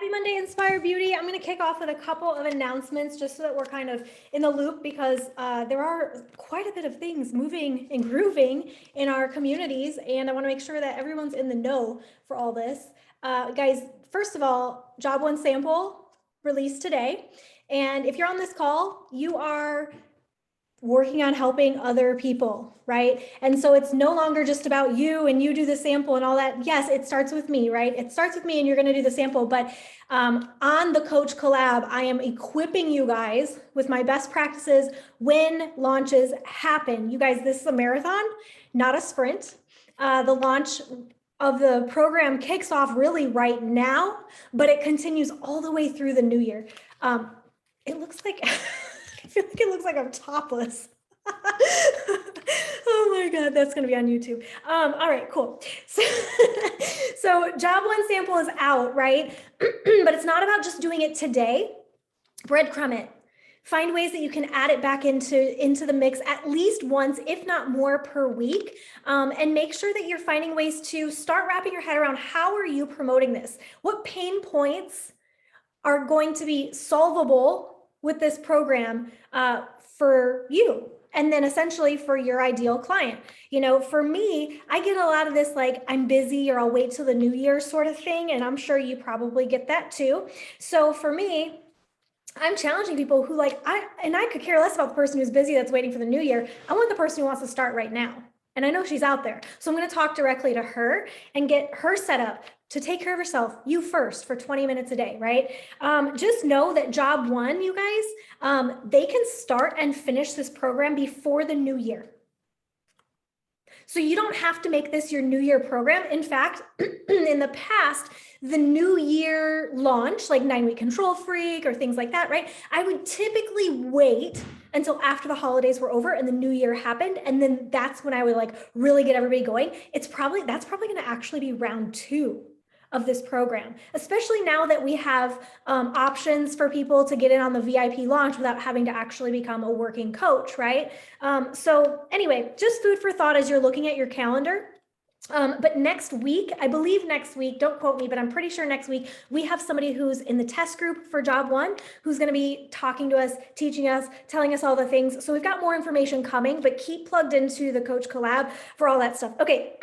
Happy Monday, Inspire Beauty. I'm going to kick off with a couple of announcements just so that we're kind of in the loop because there are quite a bit of things moving and grooving in our communities, and I want to make sure that everyone's in the know for all this. Guys, first of all, Job One sample released today, and if you're on this call, you are working on helping other people, right? And so it's no longer just about you and you do the sample and all that. Yes, it starts with me, right? It starts with me and you're going to do the sample, but on the Coach Collab, I am equipping you guys with my best practices when launches happen. You guys, this is a marathon, not a sprint. The launch of the program kicks off really right now, but it continues all the way through the new year. It looks like I feel like it looks like I'm topless. Oh my God, that's gonna be on YouTube. All right, cool. So Job One sample is out, right? But it's not about just doing it today. Breadcrumb it. Find ways that you can add it back into the mix at least once, if not more, per week. And make sure that you're finding ways to start wrapping your head around how are you promoting this? What pain points are going to be solvable with this program for you, and then essentially for your ideal client. You know, for me, I get a lot of this like I'm busy or I'll wait till the new year sort of thing, and I'm sure you probably get that too. So for me, I'm challenging people who like I could care less about the person who's busy that's waiting for the new year. I want the person who wants to start right now. And I know she's out there. So I'm going to talk directly to her and get her set up to take care of herself, you first, for 20 minutes a day, right? Just know that Job One, you guys, they can start and finish this program before the new year. So you don't have to make this your new year program. In fact, in the past, the new year launch, like 9-week control freak or things like that, right? I would typically wait until after the holidays were over and the new year happened. And then that's when I would like really get everybody going. That's probably going to actually be round 2 of this program, especially now that we have options for people to get in on the VIP launch without having to actually become a working coach, right? So anyway, just food for thought as you're looking at your calendar. But next week, I believe next week, don't quote me, but I'm pretty sure next week, we have somebody who's in the test group for Job One, who's going to be talking to us, teaching us, telling us all the things. So we've got more information coming, but keep plugged into the Coach Collab for all that stuff. Okay,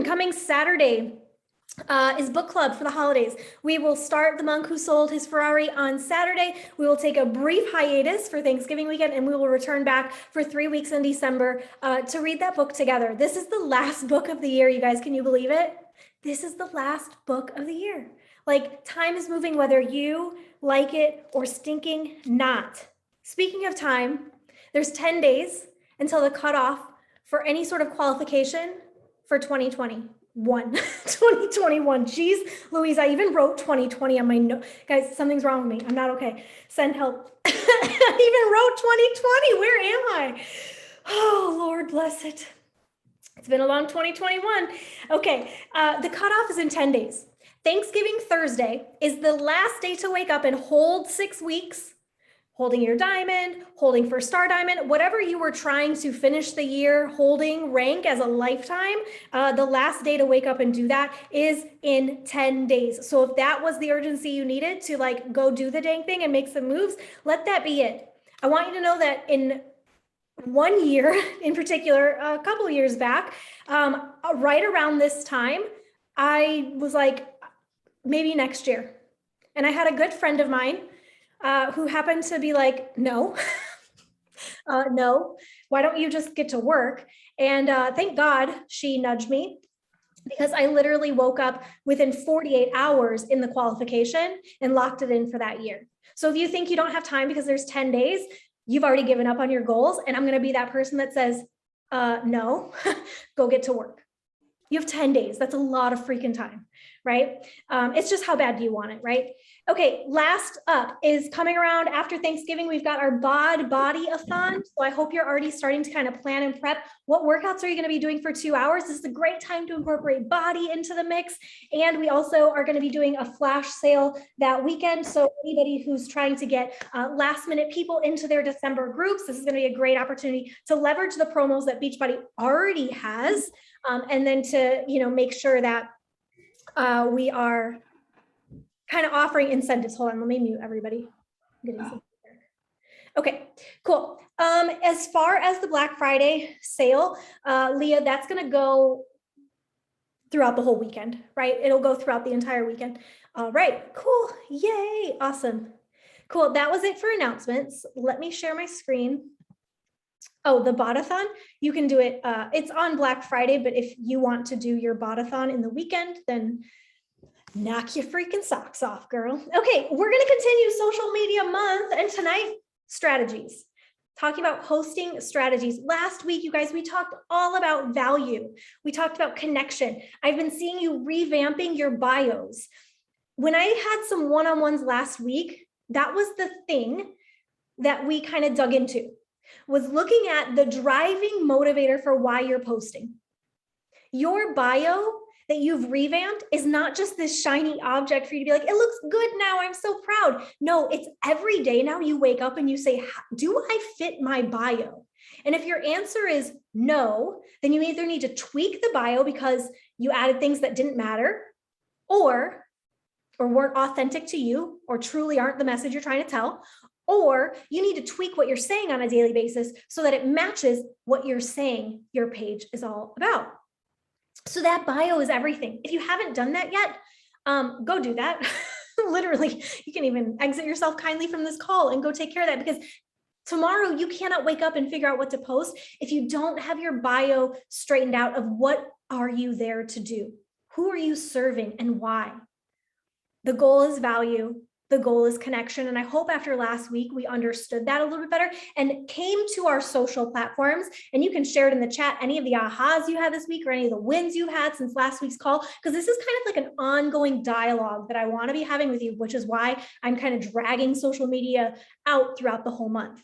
coming Saturday is book club for the holidays. We will start The Monk Who Sold His Ferrari on Saturday. We will take a brief hiatus for Thanksgiving weekend, and we will return back for 3 weeks in December to read that book together. This is the last book of the year, you guys. Can you believe it? This is the last book of the year. Like, time is moving whether you like it or stinking not. Speaking of time, there's 10 days until the cutoff for any sort of qualification for 2021. 2021. Geez, Louise, I even wrote 2020 on my note. Guys, something's wrong with me. I'm not okay. Send help. I even wrote 2020. Where am I? Oh, Lord bless it. It's been a long 2021. Okay, the cutoff is in 10 days. Thanksgiving Thursday is the last day to wake up and hold 6 weeks, holding your diamond, holding for star diamond, whatever you were trying to finish the year holding rank as a lifetime, the last day to wake up and do that is in 10 days. So if that was the urgency you needed to like go do the dang thing and make some moves, let that be it. I want you to know that in 1 year in particular, a couple of years back, right around this time, I was like, maybe next year. And I had a good friend of mine who happened to be like, no, no, why don't you just get to work? And thank God she nudged me, because I literally woke up within 48 hours in the qualification and locked it in for that year. So if you think you don't have time because there's 10 days, you've already given up on your goals. And I'm going to be that person that says, no, go get to work. You have 10 days. That's a lot of freaking time, right? It's just how bad do you want it, right? Okay, last up is coming around after Thanksgiving. We've got our BOD Body-a-thon. So I hope you're already starting to kind of plan and prep. What workouts are you going to be doing for 2 hours? This is a great time to incorporate body into the mix. And we also are going to be doing a flash sale that weekend. So anybody who's trying to get last minute people into their December groups, this is going to be a great opportunity to leverage the promos that Beachbody already has. And then to, make sure that we are kind of offering incentives. Hold on, let me mute everybody. I'm getting some. Okay, cool. As far as the Black Friday sale, Leah, that's going to go throughout the whole weekend, right? It'll go throughout the entire weekend. All right, cool. Yay, awesome. Cool, that was it for announcements. Let me share my screen. Oh, the botathon, you can do it. It's on Black Friday, but if you want to do your botathon in the weekend, then knock your freaking socks off, girl. Okay, we're going to continue social media month, and tonight, strategies. Talking about posting strategies. Last week, you guys, we talked all about value. We talked about connection. I've been seeing you revamping your bios. When I had some one-on-ones last week, that was the thing that we kind of dug into, was looking at the driving motivator for why you're posting. Your bio that you've revamped is not just this shiny object for you to be like, it looks good now, I'm so proud. No, it's every day now you wake up and you say, do I fit my bio? And if your answer is no, then you either need to tweak the bio because you added things that didn't matter, or weren't authentic to you, or truly aren't the message you're trying to tell, or you need to tweak what you're saying on a daily basis so that it matches what you're saying your page is all about. So that bio is everything. If you haven't done that yet, go do that. Literally, you can even exit yourself kindly from this call and go take care of that, because tomorrow you cannot wake up and figure out what to post if you don't have your bio straightened out of what are you there to do? Who are you serving and why? The goal is value. The goal is connection. And I hope after last week, we understood that a little bit better and came to our social platforms. And you can share it in the chat, any of the ahas you had this week or any of the wins you've had since last week's call, because this is kind of like an ongoing dialogue that I want to be having with you, which is why I'm kind of dragging social media out throughout the whole month.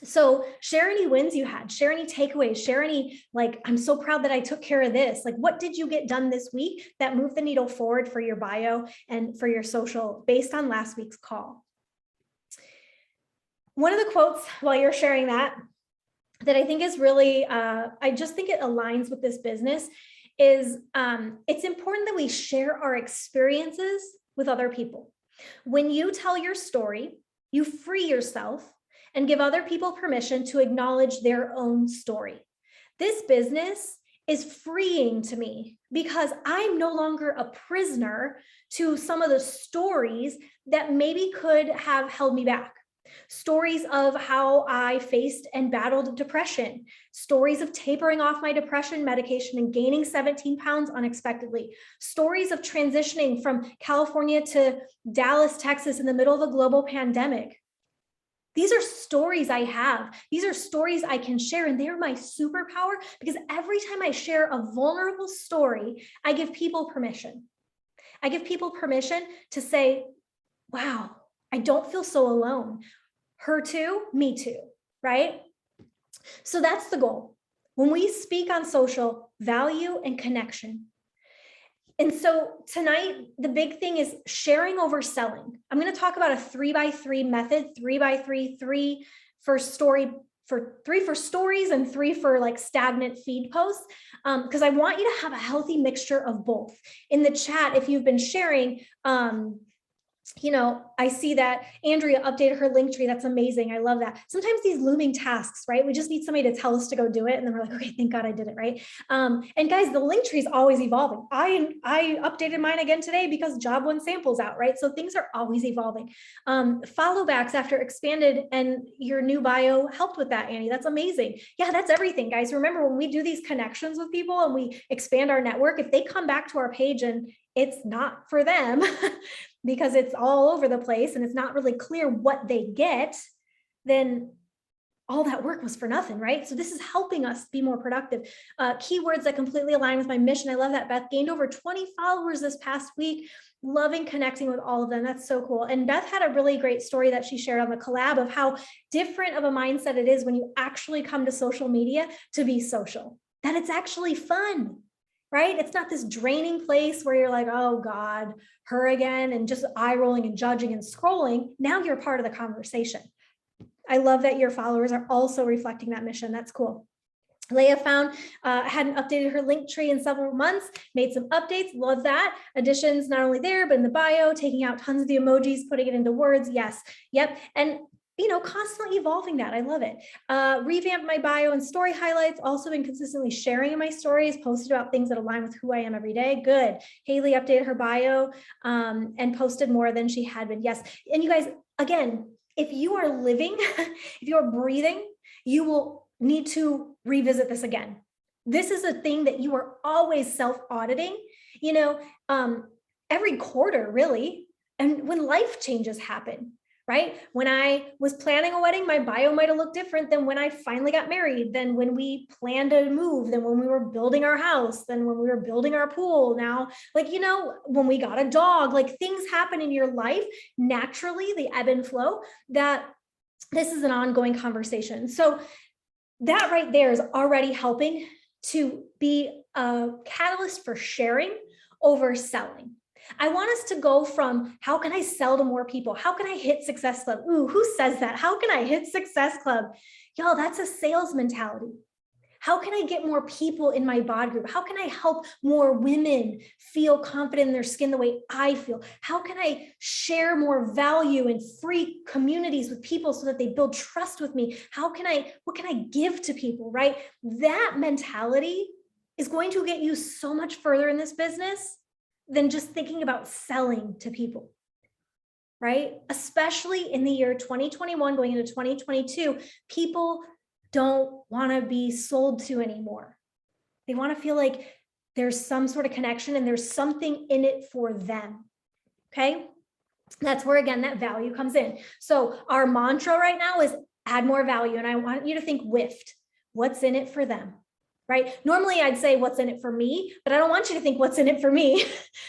So share any wins you had, share any takeaways, share any, like, I'm so proud that I took care of this. Like, what did you get done this week that moved the needle forward for your bio and for your social based on last week's call? One of the quotes while you're sharing that I think is really, I just think it aligns with this business is it's important that we share our experiences with other people. When you tell your story, you free yourself and give other people permission to acknowledge their own story. This business is freeing to me because I'm no longer a prisoner to some of the stories that maybe could have held me back. Stories of how I faced and battled depression, stories of tapering off my depression medication and gaining 17 pounds unexpectedly, stories of transitioning from California to Dallas, Texas in the middle of a global pandemic. These are stories I have. These are stories I can share, and they're my superpower because every time I share a vulnerable story, I give people permission. I give people permission to say, wow, I don't feel so alone. Her too, me too, right? So that's the goal. When we speak on social, value and connection. And so tonight, the big thing is sharing over selling. I'm going to talk about a 3x3 method, 3x3, 3 for story, for 3 for stories and 3 for like stagnant feed posts. Because I want you to have a healthy mixture of both. In the chat, if you've been sharing, you know, I see that Andrea updated her link tree. That's amazing. I love that. Sometimes these looming tasks, right? We just need somebody to tell us to go do it. And then we're like, okay, thank God I did it, right? And guys, the link tree is always evolving. I updated mine again today because job one sample's out, right? So things are always evolving. Follow backs after expanded and your new bio helped with that, Annie. That's amazing. Yeah, that's everything, guys. Remember when we do these connections with people and we expand our network, if they come back to our page and it's not for them because it's all over the place and it's not really clear what they get, then all that work was for nothing, right? So this is helping us be more productive. Keywords that completely align with my mission. I love that. Beth gained over 20 followers this past week. Loving connecting with all of them. That's so cool. And Beth had a really great story that she shared on the collab of how different of a mindset it is when you actually come to social media to be social, that it's actually fun. Right? It's not this draining place where you're like, oh God, her again, and just eye rolling and judging and scrolling. Now you're part of the conversation. I love that your followers are also reflecting that mission. That's cool. Leah found, hadn't updated her link tree in several months, made some updates, love that. Additions not only there, but in the bio, taking out tons of the emojis, putting it into words, yes, yep. And constantly evolving that, I love it. Revamped my bio and story highlights, also been consistently sharing in my stories, posted about things that align with who I am every day, good. Haley updated her bio and posted more than she had been, yes. And you guys, again, if you are living, if you're breathing, you will need to revisit this again. This is a thing that you are always self-auditing, every quarter, really. And when life changes happen, right? When I was planning a wedding, my bio might have looked different than when I finally got married, than when we planned a move, than when we were building our house, than when we were building our pool. Now, when we got a dog, things happen in your life naturally, the ebb and flow, that this is an ongoing conversation. So that right there is already helping to be a catalyst for sharing over selling. I want us to go from how can I sell to more people? How can I hit Success Club? Ooh, who says that? How can I hit Success Club? Y'all, that's a sales mentality. How can I get more people in my bod group? How can I help more women feel confident in their skin the way I feel? How can I share more value in free communities with people so that they build trust with me? What can I give to people, right? That mentality is going to get you so much further in this business than just thinking about selling to people, right? Especially in the year 2021, going into 2022, people don't want to be sold to anymore. They want to feel like there's some sort of connection and there's something in it for them. Okay. That's where, again, that value comes in. So our mantra right now is add more value. And I want you to think WIFT, what's in it for them, right? Normally I'd say what's in it for me, but I don't want you to think what's in it for me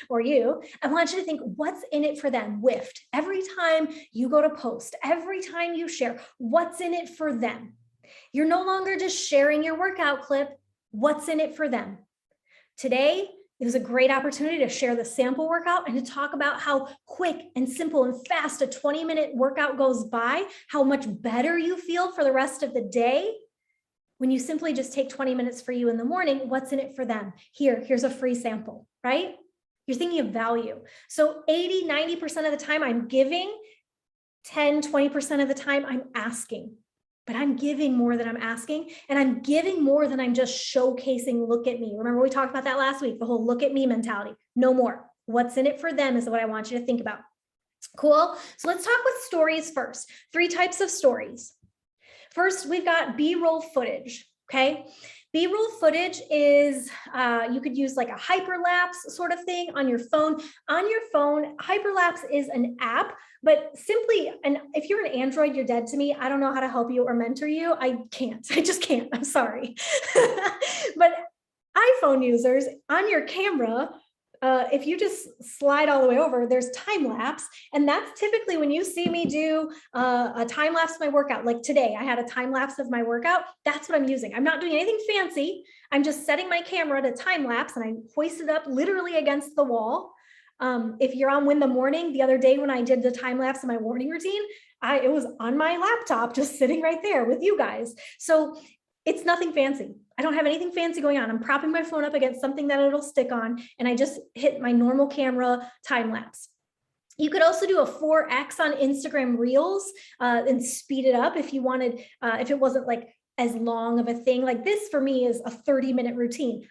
or you. I want you to think what's in it for them, WIFT. Every time you go to post, every time you share, what's in it for them? You're no longer just sharing your workout clip. What's in it for them? Today, it was a great opportunity to share the sample workout and to talk about how quick and simple and fast a 20-minute workout goes by, how much better you feel for the rest of the day when you simply just take 20 minutes for you in the morning. What's in it for them? Here's a free sample, right? You're thinking of value. So 80, 90% of the time I'm giving, 10, 20% of the time I'm asking. But I'm giving more than I'm asking, and I'm giving more than I'm just showcasing, look at me. Remember we talked about that last week, the whole look at me mentality. No more. What's in it for them is what I want you to think about. Cool. So let's talk with stories first. 3 types of stories. First, we've got B-roll footage, okay? B-roll footage is, you could use like a hyperlapse sort of thing on your phone. On your phone, hyperlapse is an app, but simply, and if you're an Android, you're dead to me. I don't know how to help you or mentor you. I just can't, I'm sorry. But iPhone users, on your camera, if you just slide all the way over, there's time lapse. And that's typically when you see me do a time lapse of my workout. Like today, I had a time lapse of my workout. That's what I'm using. I'm not doing anything fancy. I'm just setting my camera to time lapse and I hoist it up literally against the wall. If you're on Win the Morning, the other day when I did the time lapse of my morning routine, it was on my laptop, just sitting right there with you guys. So it's nothing fancy. I don't have anything fancy going on. I'm propping my phone up against something that it'll stick on, and I just hit my normal camera time lapse. You could also do a 4X on Instagram Reels and speed it up if you wanted, if it wasn't like as long of a thing. Like this for me is a 30-minute routine.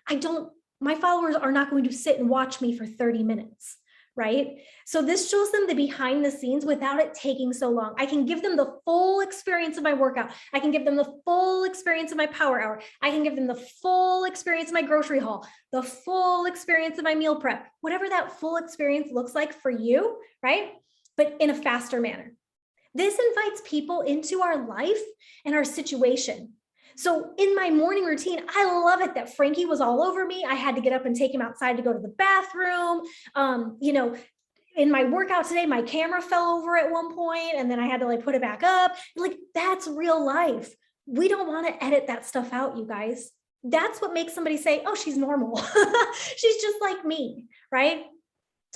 My followers are not going to sit and watch me for 30 minutes. Right? So this shows them the behind the scenes without it taking so long. I can give them the full experience of my workout. I can give them the full experience of my power hour. I can give them the full experience of my grocery haul, the full experience of my meal prep, whatever that full experience looks like for you, right? But in a faster manner. This invites people into our life and our situation. So in my morning routine, I love it that Frankie was all over me. I had to get up and take him outside to go to the bathroom. In my workout today, my camera fell over at one point and then I had to like put it back up. Like that's real life. We don't want to edit that stuff out, you guys. That's what makes somebody say, oh, she's normal. She's just like me, right?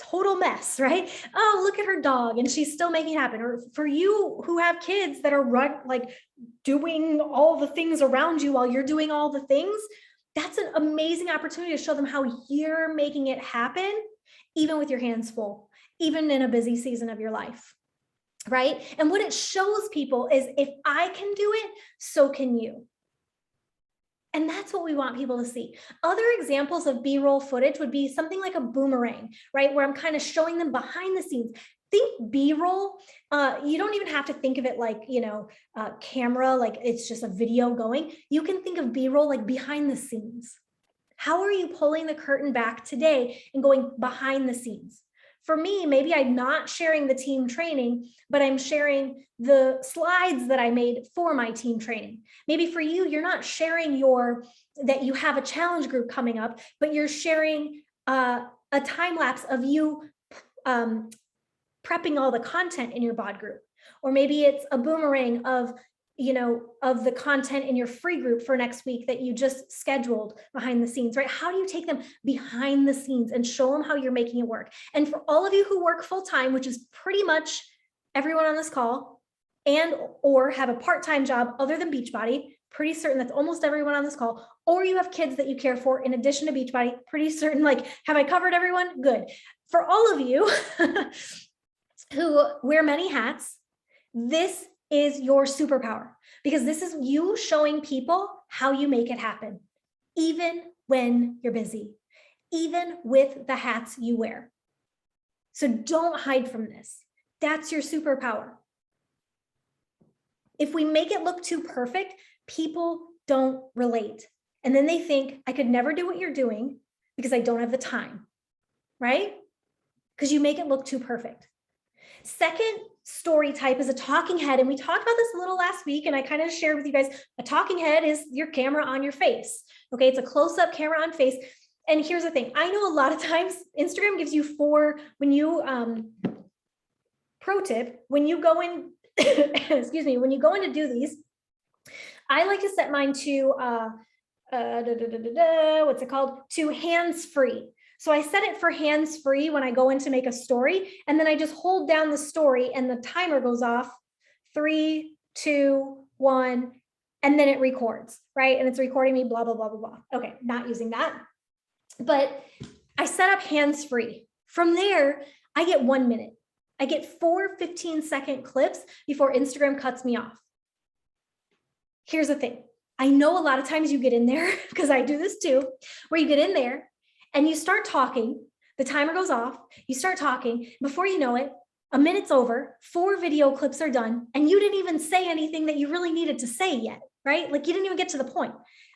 total mess, right? Oh, look at her dog and she's still making it happen. Or for you who have kids that are like doing all the things around you while you're doing all the things, that's an amazing opportunity to show them how you're making it happen, even with your hands full, even in a busy season of your life, right? And what it shows people is if I can do it, so can you. And that's what we want people to see. Other examples of B-roll footage would be something like a boomerang, right? Where I'm kind of showing them behind the scenes. Think B-roll. You don't even have to think of it like, camera, like it's just a video going. You can think of B-roll like behind the scenes. How are you pulling the curtain back today and going behind the scenes? For me, maybe I'm not sharing the team training, but I'm sharing the slides that I made for my team training. Maybe for you, you're not sharing that you have a challenge group coming up, but you're sharing a time lapse of you prepping all the content in your bod group. Or maybe it's a boomerang of the content in your free group for next week that you just scheduled behind the scenes, right? How do you take them behind the scenes and show them how you're making it work? And for all of you who work full-time, which is pretty much everyone on this call, and or have a part-time job other than Beachbody, pretty certain that's almost everyone on this call, or you have kids that you care for in addition to Beachbody, pretty certain, like, have I covered everyone? Good. For all of you who wear many hats, this is your superpower, because this is you showing people how you make it happen, even when you're busy, even with the hats you wear. So don't hide from this. That's your superpower. If we make it look too perfect, people don't relate. And then they think, I could never do what you're doing because I don't have the time, right? Because you make it look too perfect. Second story type is a talking head. And we talked about this a little last week, and I kind of shared with you guys, a talking head is your camera on your face. Okay, it's a close-up camera on face. And here's the thing. I know a lot of times Instagram gives you pro tip, when you go in, excuse me, when you go in to do these, I like to set mine to, what's it called? To hands-free. So I set it for hands-free when I go in to make a story, and then I just hold down the story and the timer goes off, 3, 2, 1, and then it records, right? And it's recording me, blah, blah, blah, blah, blah. Okay, not using that. But I set up hands-free. From there, I get 1 minute. I get 4 15-second clips before Instagram cuts me off. Here's the thing. I know a lot of times you get in there, because I do this too, where you get in there and you start talking, the timer goes off, you start talking, before you know it, a minute's over, 4 video clips are done, and you didn't even say anything that you really needed to say yet, right? Like you didn't even get to the point.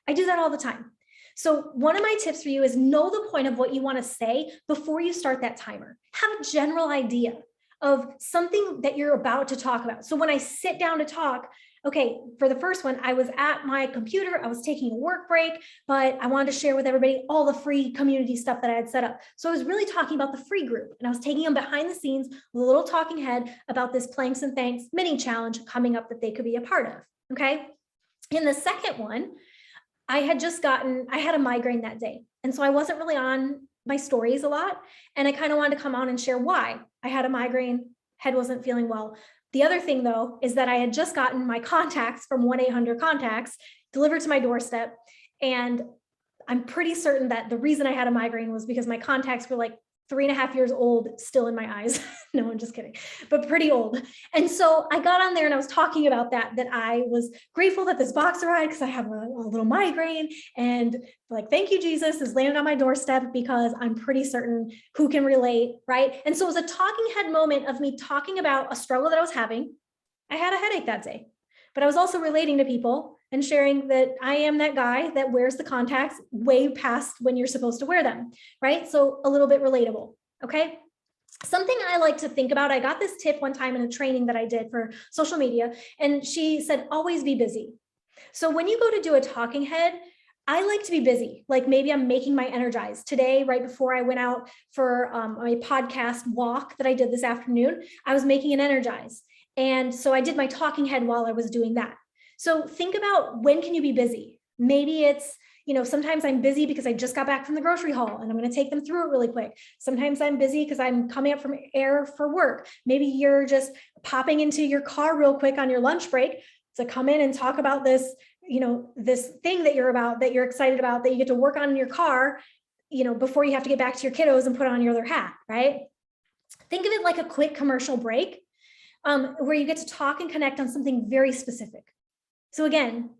I do that all the time. So one of my tips for you is know the point of what you want to say before you start that timer. Have a general idea of something that you're about to talk about. So when I sit down to talk, okay, for the first one, I was at my computer, I was taking a work break, but I wanted to share with everybody all the free community stuff that I had set up. So I was really talking about the free group, and I was taking them behind the scenes with a little talking head about this Planks and Thanks mini challenge coming up that they could be a part of, okay? In the second one, I had a migraine that day. And so I wasn't really on my stories a lot. And I kind of wanted to come on and share why I had a migraine, head wasn't feeling well. The other thing though, is that I had just gotten my contacts from 1-800-CONTACTS delivered to my doorstep. And I'm pretty certain that the reason I had a migraine was because my contacts were like 3.5 years old, still in my eyes. No, I'm just kidding, but pretty old. And so I got on there and I was talking about that I was grateful that this box arrived because I have a little migraine, and like, thank you, Jesus, has landed on my doorstep, because I'm pretty certain who can relate, right? And so it was a talking head moment of me talking about a struggle that I was having. I had a headache that day, but I was also relating to people and sharing that I am that guy that wears the contacts way past when you're supposed to wear them, right? So a little bit relatable, okay? Something I like to think about, I got this tip one time in a training that I did for social media, and she said, always be busy. So when you go to do a talking head, I like to be busy. Like maybe I'm making my Energize. Today, right before I went out for my podcast walk that I did this afternoon, I was making an Energize. And so I did my talking head while I was doing that. So think about, when can you be busy? Maybe it's, sometimes I'm busy because I just got back from the grocery haul and I'm going to take them through it really quick. Sometimes I'm busy because I'm coming up from air for work. Maybe you're just popping into your car real quick on your lunch break to come in and talk about this, this thing that you're excited about, that you get to work on in your car, before you have to get back to your kiddos and put on your other hat, right? Think of it like a quick commercial break, where you get to talk and connect on something very specific. So again,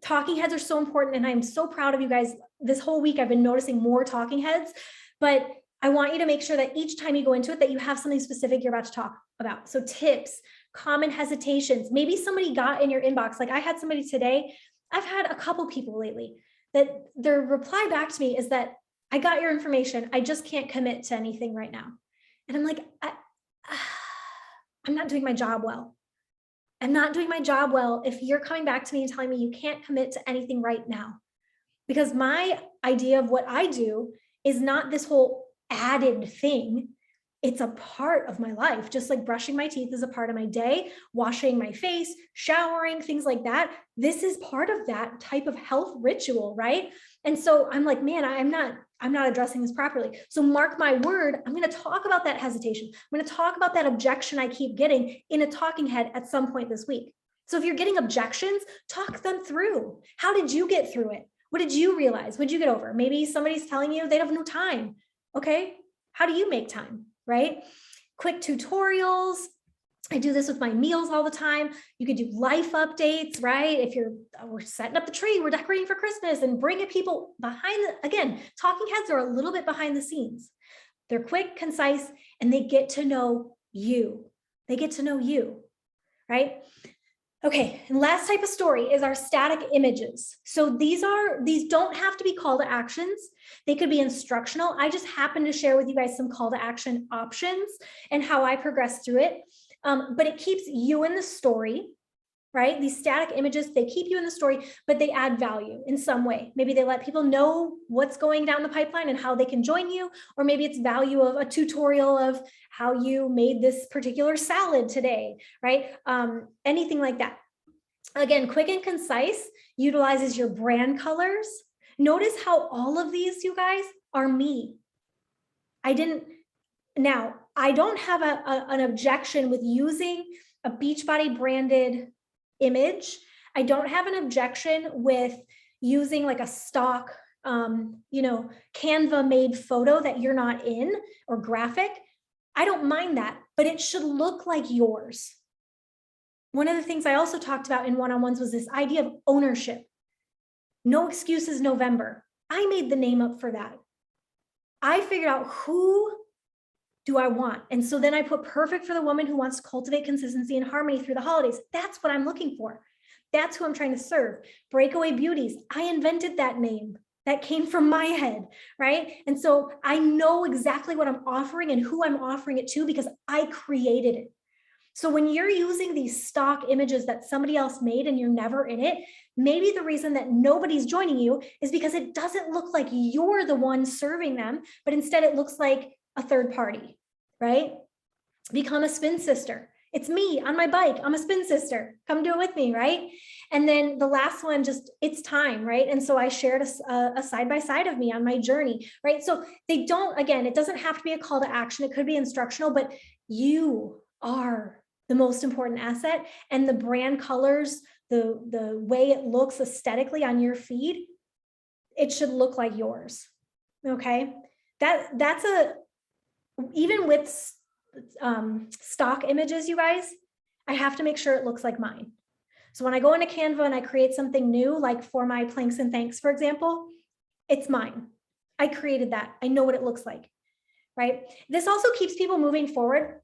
talking heads are so important, and I'm so proud of you guys. This whole week, I've been noticing more talking heads, but I want you to make sure that each time you go into it, that you have something specific you're about to talk about. So tips, common hesitations, maybe somebody got in your inbox. Like I had somebody today, I've had a couple people lately that their reply back to me is that I got your information, I just can't commit to anything right now. And I'm like, I'm not doing my job well. I'm not doing my job well if you're coming back to me and telling me you can't commit to anything right now. Because my idea of what I do is not this whole added thing. It's a part of my life, just like brushing my teeth is a part of my day, washing my face, showering, things like that. This is part of that type of health ritual, right? And so I'm like, man, I'm not addressing this properly. So mark my word, I'm going to talk about that hesitation. I'm going to talk about that objection I keep getting in a talking head at some point this week. So if you're getting objections, talk them through. How did you get through it? What did you realize? What did you get over? Maybe somebody's telling you they have no time. Okay. How do you make time? Right? Quick tutorials. I do this with my meals all the time. You could do life updates, right? If we're setting up the tree, we're decorating for Christmas, and bringing people behind again, talking heads are a little bit behind the scenes. They're quick, concise, and they get to know you. They get to know you, right? Okay, and last type of story is our static images. So these don't have to be call to actions. They could be instructional. I just happen to share with you guys some call to action options and how I progress through it. But it keeps you in the story, right? These static images, they keep you in the story, but they add value in some way. Maybe they let people know what's going down the pipeline and how they can join you, or maybe it's value of a tutorial of how you made this particular salad today, right? Anything like that. Again, quick and concise, utilizes your brand colors. Notice how all of these, you guys, are me. I don't have an objection with using a Beachbody branded image. I don't have an objection with using like a stock, Canva made photo that you're not in, or graphic. I don't mind that, but it should look like yours. One of the things I also talked about in one-on-ones was this idea of ownership. No excuses November. I made the name up for that. I figured out who do I want? And so then I put perfect for the woman who wants to cultivate consistency and harmony through the holidays. That's what I'm looking for. That's who I'm trying to serve. Breakaway Beauties. I invented that name. That came from my head, right? And so I know exactly what I'm offering and who I'm offering it to because I created it. So when you're using these stock images that somebody else made and you're never in it, maybe the reason that nobody's joining you is because it doesn't look like you're the one serving them, but instead it looks like a third party, right? Become a spin sister. It's me on my bike. I'm a spin sister. Come do it with me, right? And then the last one, just it's time, right? And so I shared a side-by-side of me on my journey, right? So they don't, again, it doesn't have to be a call to action. It could be instructional, but you are the most important asset, and the brand colors, the way it looks aesthetically on your feed, it should look like yours. Okay, that's even with stock images, you guys, I have to make sure it looks like mine. So when I go into Canva and I create something new, like for my planks and thanks, for example, it's mine. I created that. I know what it looks like, right? This also keeps people moving forward.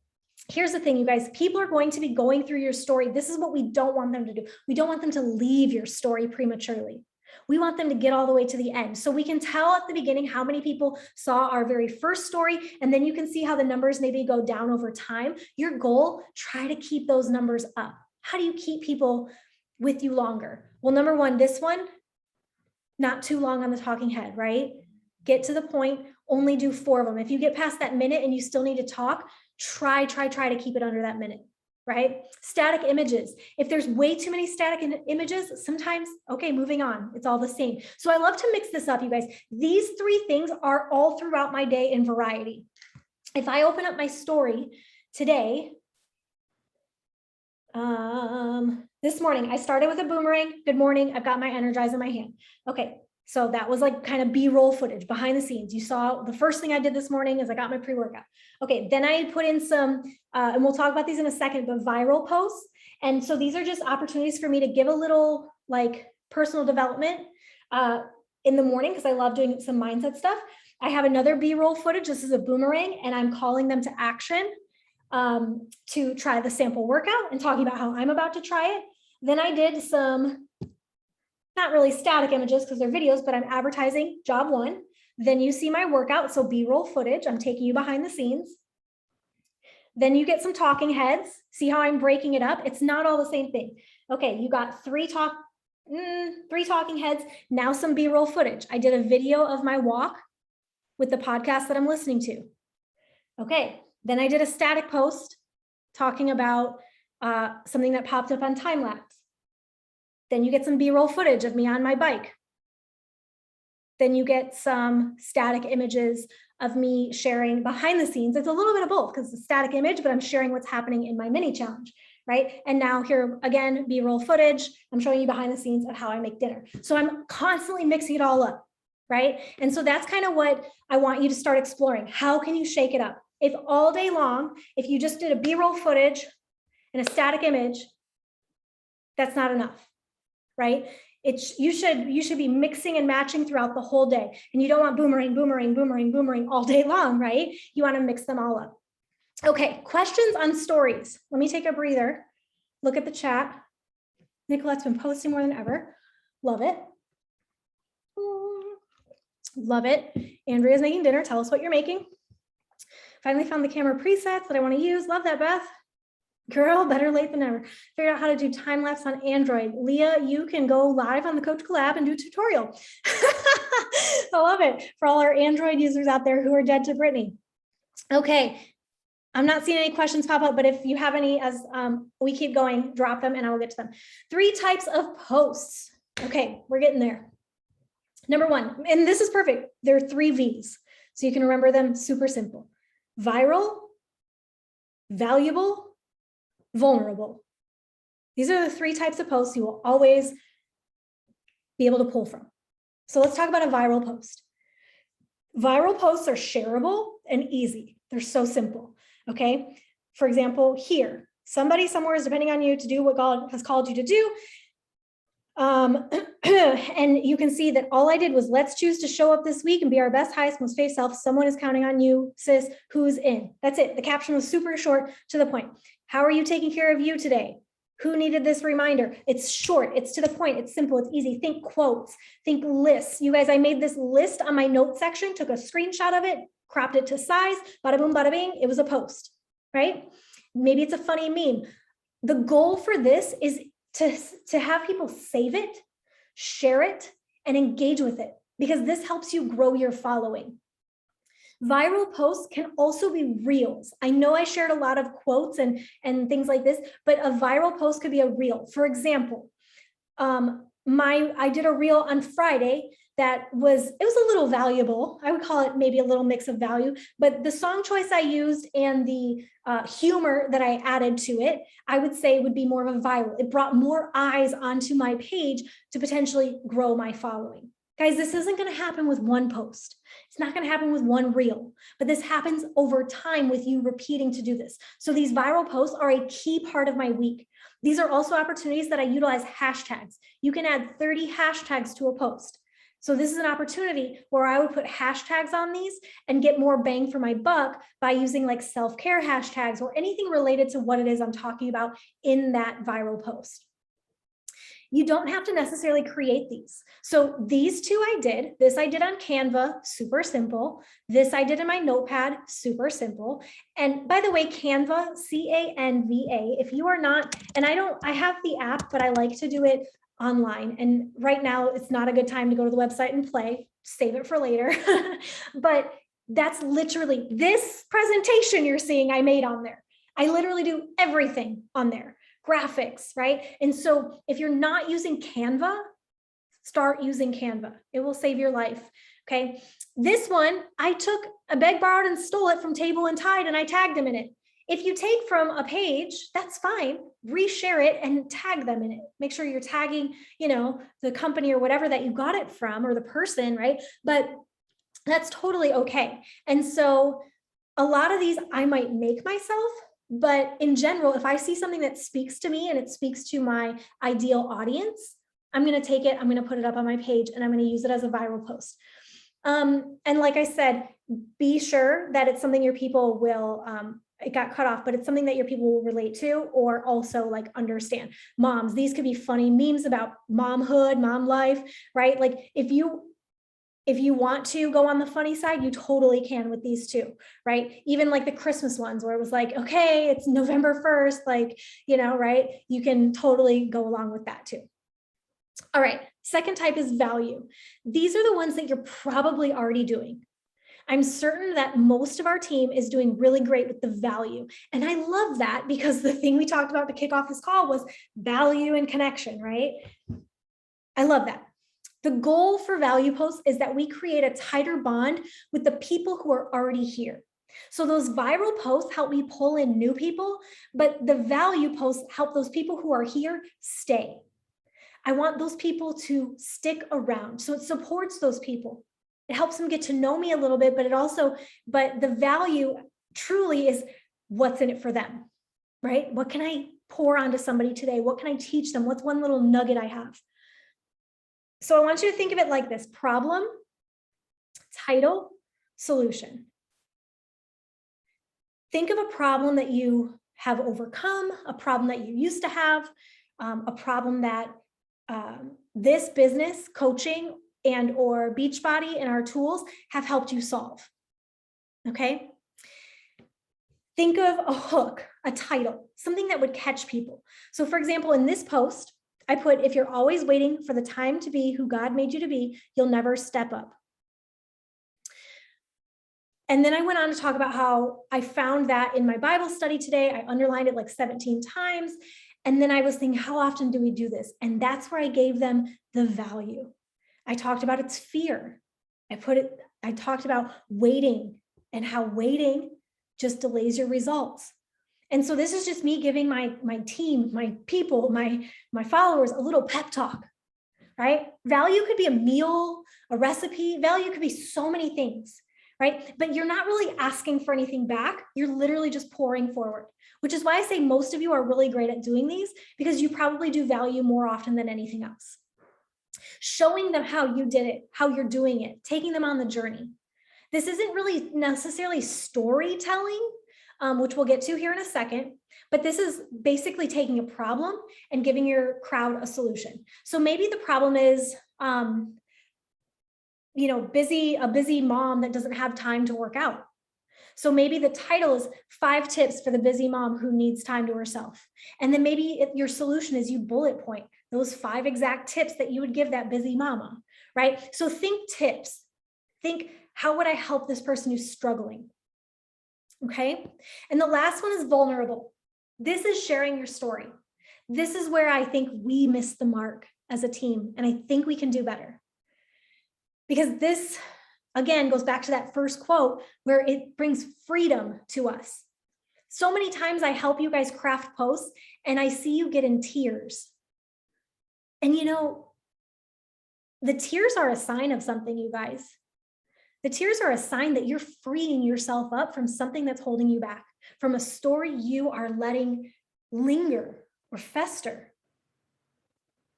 Here's the thing, you guys, people are going to be going through your story. This is what we don't want them to do. We don't want them to leave your story prematurely. We want them to get all the way to the end. So we can tell at the beginning how many people saw our very first story, and then you can see how the numbers maybe go down over time. Your goal, try to keep those numbers up. How do you keep people with you longer? Well, number one, this one, not too long on the talking head, right? Get to the point, only do 4 of them. If you get past that minute and you still need to talk, try to keep it under that minute. right? Static images. If there's way too many static images, sometimes, okay, moving on. It's all the same. So I love to mix this up, you guys. These 3 things are all throughout my day in variety. If I open up my story today, this morning, I started with a boomerang. Good morning. I've got my Energize in my hand. Okay. So that was like kind of B-roll footage behind the scenes. You saw the first thing I did this morning is I got my pre-workout. Okay. Then I put in some, and we'll talk about these in a second, but viral posts. And so these are just opportunities for me to give a little like personal development in the morning, because I love doing some mindset stuff. I have another B-roll footage. This is a boomerang, and I'm calling them to action to try the sample workout and talking about how I'm about to try it. Then I did some, not really static images because they're videos, but I'm advertising job 1. Then you see my workout. So B-roll footage, I'm taking you behind the scenes. Then you get some talking heads. See how I'm breaking it up? It's not all the same thing. Okay, you got 3 talking heads. Now some B-roll footage. I did a video of my walk with the podcast that I'm listening to. Okay, then I did a static post talking about something that popped up on time lapse. Then you get some B-roll footage of me on my bike. Then you get some static images of me sharing behind the scenes. It's a little bit of both because it's a static image, but I'm sharing what's happening in my mini challenge, right? And now here again, B-roll footage. I'm showing you behind the scenes of how I make dinner. So I'm constantly mixing it all up, right? And so that's kind of what I want you to start exploring. How can you shake it up? If all day long, if you just did a B-roll footage and a static image, that's not enough, right? You should be mixing and matching throughout the whole day. And you don't want boomerang, boomerang, boomerang, boomerang all day long, right? You want to mix them all up. Okay, questions on stories. Let me take a breather. Look at the chat. Nicolette's been posting more than ever. Love it. Love it. Andrea's making dinner. Tell us what you're making. Finally found the camera presets that I want to use. Love that, Beth. Girl, better late than never. Figured out how to do time lapse on Android. Leah, you can go live on the Coach Collab and do a tutorial. I love it. For all our Android users out there who are dead to Brittany. Okay, I'm not seeing any questions pop up, but if you have any, as we keep going, drop them and I will get to them. 3 types of posts. Okay, we're getting there. Number 1, and this is perfect. There are 3 V's, so you can remember them super simple. Viral, valuable, vulnerable. These are the 3 types of posts you will always be able to pull from. So let's talk about a viral post. Viral posts are shareable and easy. They're so simple, okay? For example, here, somebody somewhere is depending on you to do what God has called you to do. And you can see that all I did was let's choose to show up this week and be our best, highest, most faith self. Someone is counting on you, sis, who's in. That's it. The caption was super short, to the point. How are you taking care of you today? Who needed this reminder? It's short, it's to the point, it's simple, it's easy. Think quotes, think lists. You guys, I made this list on my notes section, took a screenshot of it, cropped it to size, bada boom, bada bing, it was a post, right? Maybe it's a funny meme. The goal for this is to have people save it, share it, and engage with it, because this helps you grow your following. Viral posts can also be reels. I know I shared a lot of quotes and things like this, but a viral post could be a reel. For example, I did a reel on Friday that was a little valuable. I would call it maybe a little mix of value, but the song choice I used and the humor that I added to it, I would say would be more of a viral. It brought more eyes onto my page to potentially grow my following. Guys, this isn't going to happen with one post. It's not going to happen with one reel, but this happens over time with you repeating to do this. So these viral posts are a key part of my week. These are also opportunities that I utilize hashtags. You can add 30 hashtags to a post. So this is an opportunity where I would put hashtags on these and get more bang for my buck by using like self-care hashtags or anything related to what it is I'm talking about in that viral post. You don't have to necessarily create these. So these 2 I did. This I did on Canva, super simple. This I did in my notepad, super simple. And by the way, Canva, C-A-N-V-A, if you are not, and I have the app, but I like to do it online. And right now it's not a good time to go to the website and play, save it for later. But that's literally this presentation you're seeing I made on there. I literally do everything on there, graphics, right? And so if you're not using Canva, start using Canva. It will save your life. Okay. This one, I took a beg, borrowed, and stole it from Table and Tide, and I tagged them in it. If you take from a page, that's fine. Reshare it and tag them in it. Make sure you're tagging, the company or whatever that you got it from, or the person, right? But that's totally okay. And so a lot of these I might make myself, but in general, if I see something that speaks to me and it speaks to my ideal audience, I'm going to take it, I'm going to put it up on my page, and I'm going to use it as a viral post. And like I said, be sure that it's something your people will, it got cut off, but it's something that your people will relate to, or also like understand. Moms, these could be funny memes about momhood, mom life, right? Like if you want to go on the funny side, you totally can with these two, right? Even like the Christmas ones where it was like, okay, it's November 1st, like, right? You can totally go along with that too. All right, second type is value. These are the ones that you're probably already doing. I'm certain that most of our team is doing really great with the value. And I love that, because the thing we talked about to kick off this call was value and connection, right? I love that. The goal for value posts is that we create a tighter bond with the people who are already here. So those viral posts help me pull in new people, but the value posts help those people who are here stay. I want those people to stick around. So it supports those people. It helps them get to know me a little bit, but the value truly is what's in it for them, right? What can I pour onto somebody today? What can I teach them? What's one little nugget I have? So I want you to think of it like this: problem, title, solution. Think of a problem that you have overcome, a problem that you used to have, a problem that this business, coaching, and or Beachbody and our tools have helped you solve. Okay. Think of a hook, a title, something that would catch people. So for example, in this post, I put, if you're always waiting for the time to be who God made you to be, you'll never step up. And then I went on to talk about how I found that in my Bible study today. I underlined it like 17 times. And then I was thinking, how often do we do this? And that's where I gave them the value. I talked about its fear. I talked about waiting and how waiting just delays your results. And so this is just me giving my team, my people, my followers a little pep talk, right? Value could be a meal, a recipe. Value could be so many things, right? But you're not really asking for anything back. You're literally just pouring forward, which is why I say most of you are really great at doing these, because you probably do value more often than anything else. Showing them how you did it, how you're doing it, taking them on the journey. This isn't really necessarily storytelling, which we'll get to here in a second, but this is basically taking a problem and giving your crowd a solution. So maybe the problem is, a busy mom that doesn't have time to work out. So maybe the title is 5 tips for the busy mom who needs time to herself. And then maybe your solution is you bullet point those 5 exact tips that you would give that busy mama, right? So think tips. Think, how would I help this person who's struggling? Okay. And the last one is vulnerable. This is sharing your story. This is where I think we miss the mark as a team. And I think we can do better. Because this, again, goes back to that first quote where it brings freedom to us. So many times I help you guys craft posts and I see you get in tears. And the tears are a sign of something, you guys. The tears are a sign that you're freeing yourself up from something that's holding you back, from a story you are letting linger or fester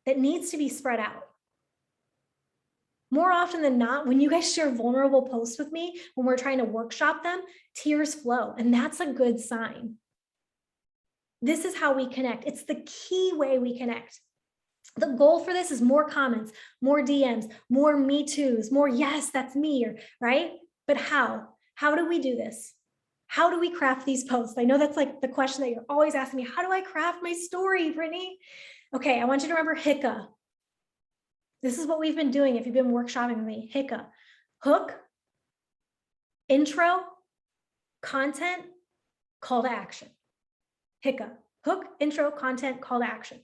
that needs to be spread out. More often than not, when you guys share vulnerable posts with me, when we're trying to workshop them, tears flow, and that's a good sign. This is how we connect. It's the key way we connect. The goal for this is more comments, more DMs, more me toos, more yes, that's me, right? But how? How do we do this? How do we craft these posts? I know that's like the question that you're always asking me. How do I craft my story, Brittany? Okay, I want you to remember HICA. This is what we've been doing if you've been workshopping with me. HICA. Hook, intro, content, call to action. HICA, hook, intro, content, call to action.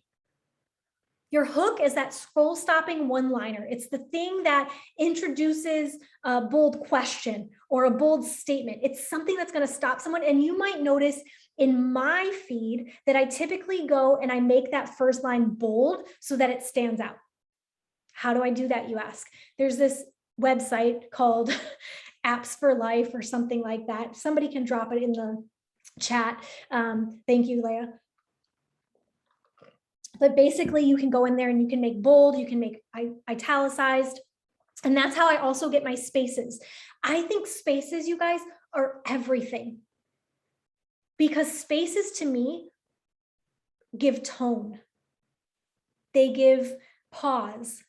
Your hook is that scroll stopping one-liner. It's the thing that introduces a bold question or a bold statement. It's something that's going to stop someone. And you might notice in my feed that I typically go and I make that first line bold so that it stands out. How do I do that, you ask? There's this website called Apps for Life or something like that. Somebody can drop it in the chat. Thank you, Leah. But basically you can go in there and you can make bold, you can make italicized. And that's how I also get my spaces. I think spaces, you guys, are everything. Because spaces to me give tone. They give pause.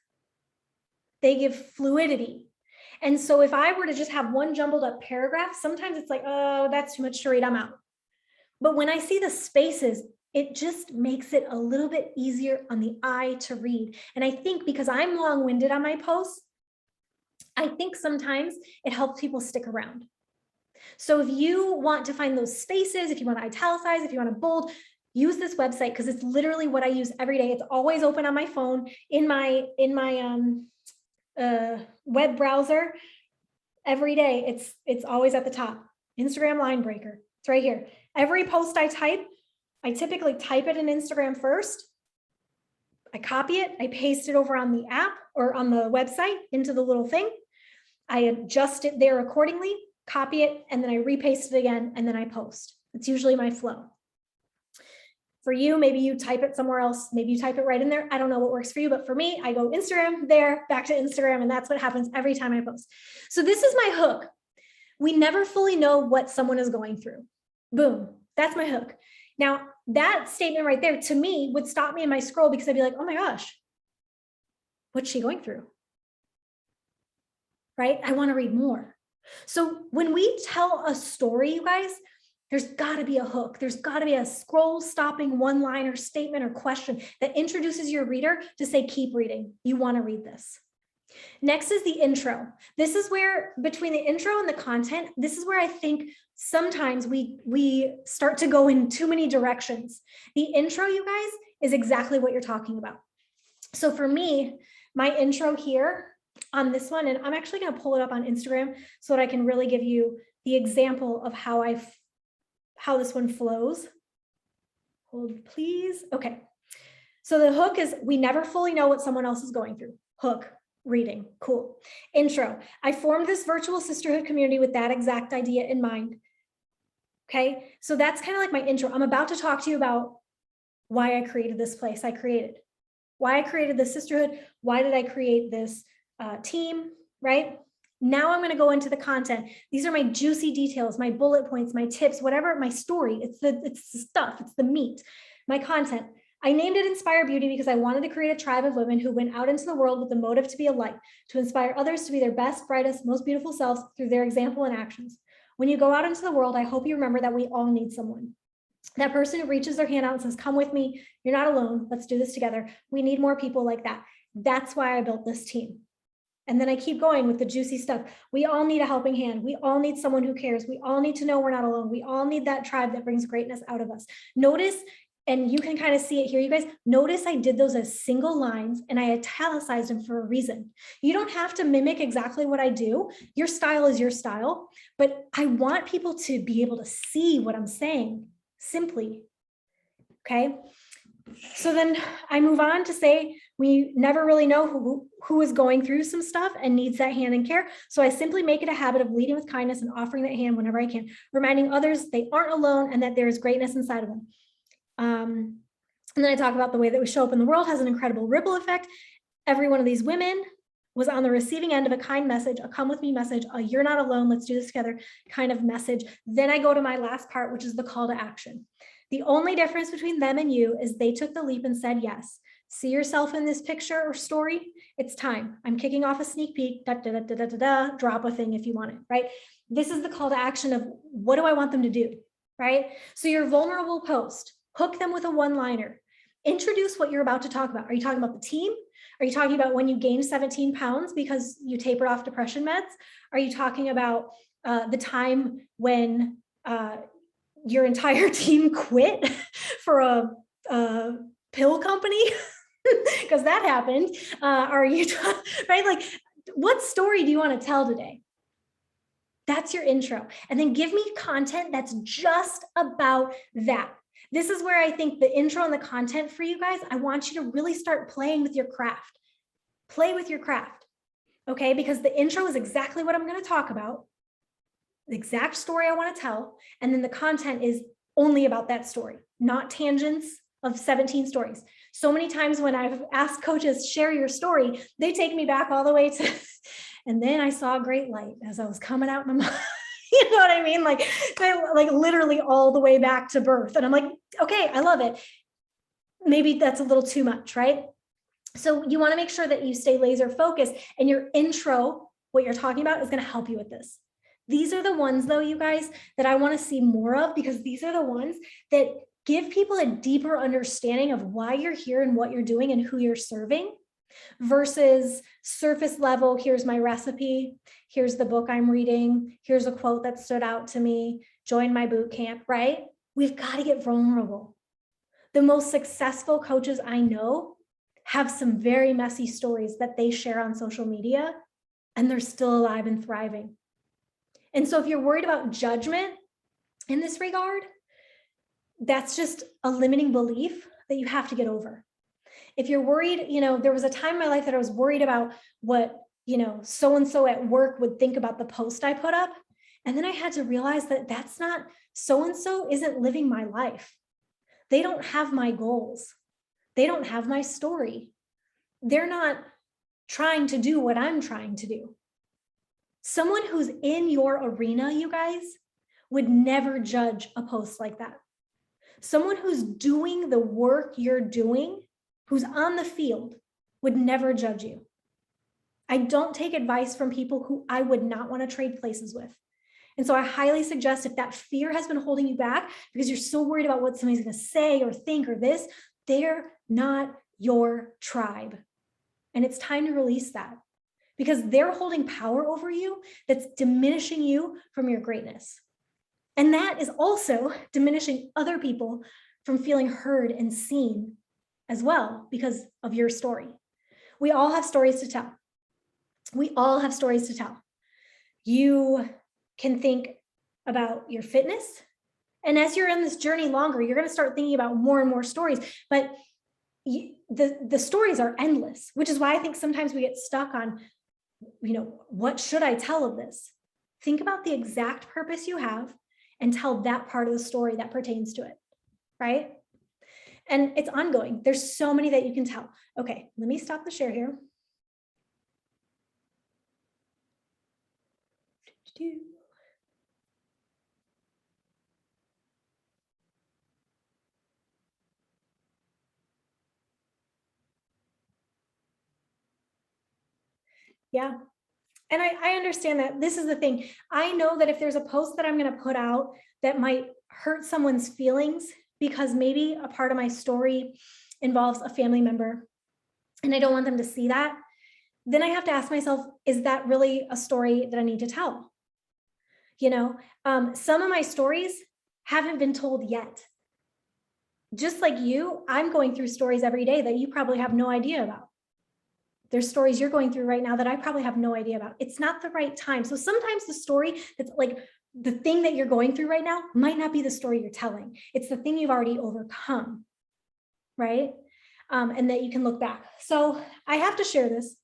They give fluidity. And so if I were to just have one jumbled up paragraph, sometimes it's like, oh, that's too much to read, I'm out. But when I see the spaces, it just makes it a little bit easier on the eye to read. And I think because I'm long-winded on my posts, I think sometimes it helps people stick around. So if you want to find those spaces, if you want to italicize, if you want to bold, use this website because it's literally what I use every day. It's always open on my phone, in my web browser every day. It's always at the top. Instagram line breaker. It's right here. Every post I type, I typically type it in Instagram first. I copy it, I paste it over on the app or on the website into the little thing. I adjust it there accordingly, copy it, and then I repaste it again, and then I post. It's usually my flow. For you, maybe you type it somewhere else. Maybe you type it right in there. I don't know what works for you, but for me, I go Instagram there, back to Instagram, and that's what happens every time I post. So this is my hook. We never fully know what someone is going through. Boom, that's my hook. Now, that statement right there to me would stop me in my scroll because I'd be like, oh my gosh, what's she going through? Right? I want to read more. So when we tell a story, you guys, there's got to be a hook. There's got to be a scroll stopping one-liner statement or question that introduces your reader to say, keep reading. You want to read this. Next is the intro. This is where, between the intro and the content, this is where I think sometimes we start to go in too many directions. The intro, you guys, is exactly what you're talking about. So for me, my intro here on this one, and I'm actually going to pull it up on Instagram so that I can really give you the example of how this one flows. Hold, please. Okay. So the hook is, we never fully know what someone else is going through. Hook. Reading. Cool. Intro. I formed this virtual sisterhood community with that exact idea in mind. Okay. So that's kind of like my intro. I'm about to talk to you about why I created this place I created, why I created this sisterhood. Why did I create this team? Right. Now I'm going to go into the content. These are my juicy details, my bullet points, my tips, whatever, my story. It's the stuff. It's the meat, my content. I named it Inspire Beauty because I wanted to create a tribe of women who went out into the world with the motive to be a light, to inspire others to be their best, brightest, most beautiful selves through their example and actions. When you go out into the world, I hope you remember that we all need someone. That person who reaches their hand out and says, come with me, you're not alone, let's do this together. We need more people like that. That's why I built this team. And then I keep going with the juicy stuff. We all need a helping hand. We all need someone who cares. We all need to know we're not alone. We all need that tribe that brings greatness out of us. Notice, and you can kind of see it here, you guys, notice I did those as single lines and I italicized them for a reason. You don't have to mimic exactly what I do. Your style is your style, but I want people to be able to see what I'm saying simply. Okay. So then I move on to say, we never really know who is going through some stuff and needs that hand and care. So I simply make it a habit of leading with kindness and offering that hand whenever I can, reminding others they aren't alone and that there is greatness inside of them. And then I talk about the way that we show up in the world has an incredible ripple effect. Every one of these women was on the receiving end of a kind message, a come with me message, a you're not alone, let's do this together kind of message. Then I go to my last part, which is the call to action. The only difference between them and you is they took the leap and said yes. See yourself in this picture or story? It's time. I'm kicking off a sneak peek, drop a thing if you want it, right? This is the call to action of what do I want them to do, right? So your vulnerable post, hook them with a one-liner. Introduce what you're about to talk about. Are you talking about the team? Are you talking about when you gained 17 pounds because you tapered off depression meds? Are you talking about the time when your entire team quit for a pill company, because that happened. Are you right? Like, what story do you want to tell today? That's your intro. And then give me content that's just about that. This is where I think the intro and the content for you guys, I want you to really start playing with your craft. Play with your craft, okay? Because the intro is exactly what I'm going to talk about, the exact story I want to tell. And then the content is only about that story, not tangents of 17 stories. So many times when I've asked coaches, share your story, they take me back all the way to, and then I saw a great light as I was coming out my mom. You know what I mean? Like literally all the way back to birth. And I'm like, okay, I love it. Maybe that's a little too much, right? So you want to make sure that you stay laser focused, and your intro, what you're talking about, is going to help you with this. These are the ones, though, you guys, that I want to see more of, because these are the ones that give people a deeper understanding of why you're here and what you're doing and who you're serving, versus surface level, here's my recipe, here's the book I'm reading, here's a quote that stood out to me, join my boot camp, right? We've got to get vulnerable. The most successful coaches I know have some very messy stories that they share on social media, and they're still alive and thriving. And so if you're worried about judgment in this regard, that's just a limiting belief that you have to get over. If you're worried, there was a time in my life that I was worried about what, so-and-so at work would think about the post I put up. And then I had to realize that that's not, so-and-so isn't living my life. They don't have my goals. They don't have my story. They're not trying to do what I'm trying to do. Someone who's in your arena, you guys, would never judge a post like that. Someone who's doing the work you're doing, who's on the field, would never judge you. I don't take advice from people who I would not want to trade places with. And so I highly suggest, if that fear has been holding you back because you're so worried about what somebody's going to say or think or this, they're not your tribe. And it's time to release that, because they're holding power over you that's diminishing you from your greatness. And that is also diminishing other people from feeling heard and seen as well because of your story. We all have stories to tell. We all have stories to tell. You can think about your fitness. And as you're in this journey longer, you're going to start thinking about more and more stories. But the stories are endless, which is why I think sometimes we get stuck on, what should I tell of this? Think about the exact purpose you have and tell that part of the story that pertains to it, right? And it's ongoing. There's so many that you can tell. Okay, let me stop the share here. Yeah. And I understand that. This is the thing. I know that if there's a post that I'm going to put out that might hurt someone's feelings, because maybe a part of my story involves a family member and I don't want them to see that, then I have to ask myself, is that really a story that I need to tell? Some of my stories haven't been told yet. Just like you, I'm going through stories every day that you probably have no idea about. There's stories you're going through right now that I probably have no idea about. It's not the right time. So sometimes the story that's like the thing that you're going through right now might not be the story you're telling. It's the thing you've already overcome, right? And that you can look back. So I have to share this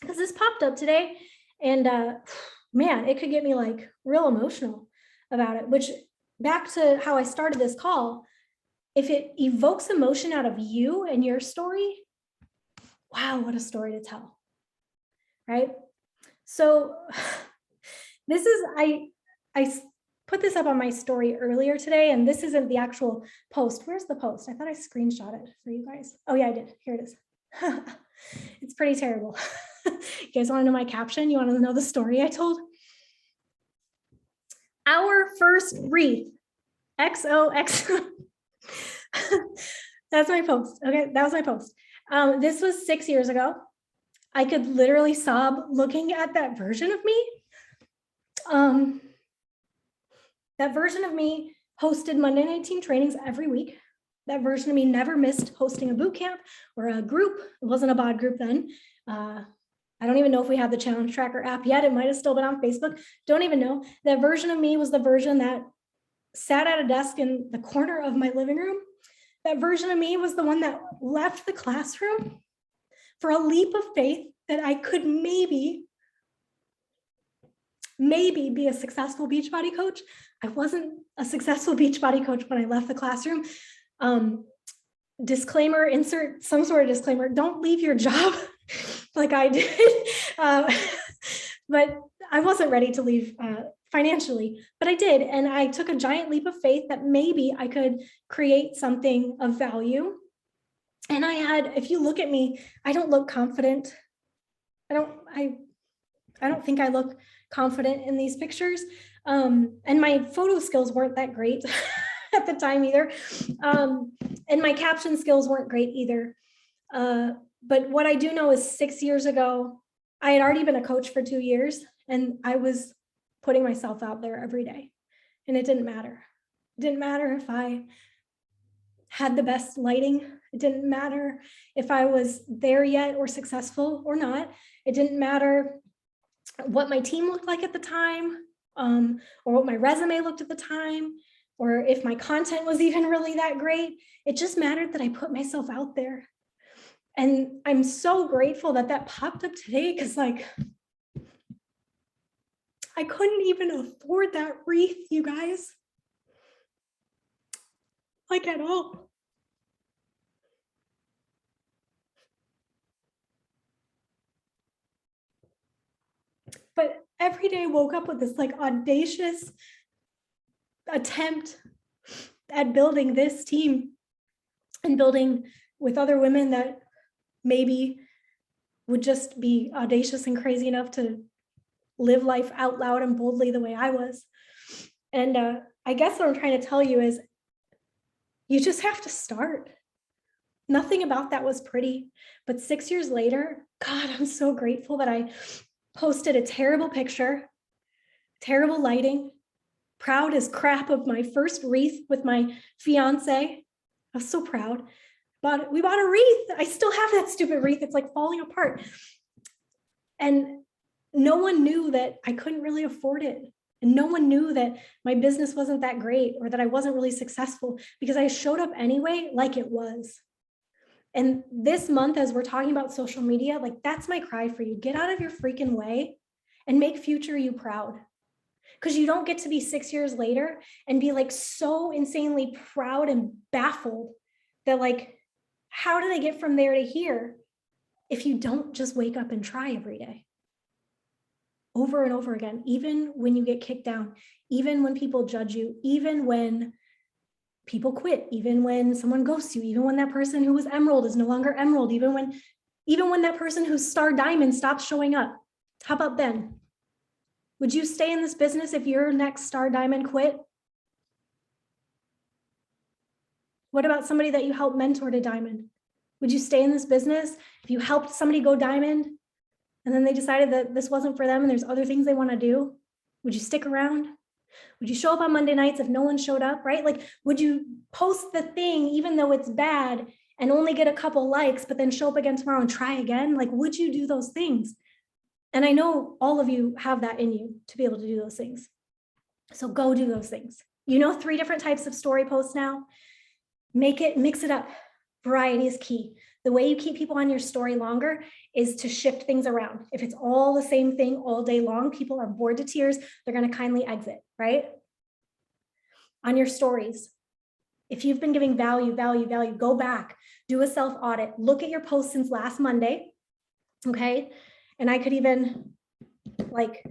because this popped up today, and man, it could get me like real emotional about it, which, back to how I started this call, if it evokes emotion out of you and your story, wow, what a story to tell, right? So this is, I put this up on my story earlier today, and this isn't the actual post. Where's the post? I thought I screenshot it for you guys. Oh yeah, I did. Here it is. It's pretty terrible. You guys want to know my caption? You want to know the story I told? Our first wreath, XOXO. That's my post. Okay, that was my post. This was 6 years ago. I could literally sob looking at that version of me. That version of me hosted Monday night team trainings every week. That version of me never missed hosting a boot camp or a group. It wasn't a bod group then. I don't even know if we have the challenge tracker app yet. It might have still been on Facebook. Don't even know. That version of me was the version that sat at a desk in the corner of my living room. That version of me was the one that left the classroom for a leap of faith that I could maybe be a successful Beachbody coach. I wasn't a successful Beachbody coach when I left the classroom. Disclaimer, insert some sort of disclaimer. Don't leave your job like I did. But I wasn't ready to leave financially, but I did. And I took a giant leap of faith that maybe I could create something of value. And I had, if you look at me, I don't look confident. I don't think I look confident in these pictures. And my photo skills weren't that great at the time either. And my caption skills weren't great either. But what I do know is 6 years ago, I had already been a coach for 2 years, and I was putting myself out there every day. And it didn't matter. It didn't matter if I had the best lighting. It didn't matter if I was there yet or successful or not. It didn't matter what my team looked like at the time, or what my resume looked at the time, or if my content was even really that great. It just mattered that I put myself out there. And I'm so grateful that that popped up today, because like, I couldn't even afford that wreath, you guys. Like at all. But every day I woke up with this like audacious attempt at building this team and building with other women that maybe would just be audacious and crazy enough to live life out loud and boldly the way I was. And I guess what I'm trying to tell you is you just have to start. Nothing about that was pretty, but 6 years later, God, I'm so grateful that I posted a terrible picture, terrible lighting, proud as crap of my first wreath with my fiance. I was so proud. But we bought a wreath. I still have that stupid wreath. It's like falling apart. And no one knew that I couldn't really afford it. And no one knew that my business wasn't that great or that I wasn't really successful, because I showed up anyway, like it was. And this month, as we're talking about social media, like that's my cry for you. Get out of your freaking way and make future you proud. Because you don't get to be 6 years later and be like so insanely proud and baffled that like, how did I get from there to here if you don't just wake up and try every day? Over and over again, even when you get kicked down, even when people judge you, even when people quit, even when someone ghosts you, even when that person who was emerald is no longer emerald, even when that person who's star diamond stops showing up. How about then? Would you stay in this business if your next star diamond quit? What about somebody that you helped mentor to diamond? Would you stay in this business if you helped somebody go diamond and then they decided that this wasn't for them and there's other things they want to do? Would you stick around? Would you show up on Monday nights if no one showed up, right? Like, would you post the thing even though it's bad and only get a couple likes, but then show up again tomorrow and try again? Like, would you do those things? And I know all of you have that in you to be able to do those things. So go do those things. You know, 3 different types of story posts now. Mix it up. Variety is key. The way you keep people on your story longer is to shift things around. If it's all the same thing all day long, people are bored to tears. They're going to kindly exit, right? On your stories, if you've been giving value, go back, do a self audit, look at your posts since last Monday. Okay. And I could even like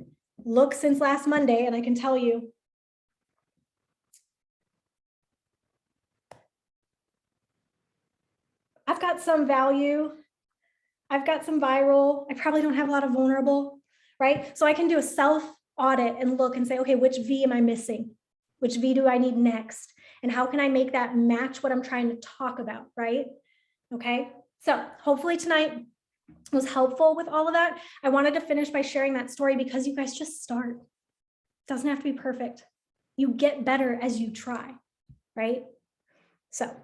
look since last Monday and I can tell you, I've got some value. I've got some viral. I probably don't have a lot of vulnerable, right? So I can do a self audit and look and say, okay, which V am I missing? Which V do I need next? And how can I make that match what I'm trying to talk about, right? Okay. So hopefully tonight was helpful with all of that. I wanted to finish by sharing that story because you guys just start. It doesn't have to be perfect. You get better as you try, right? So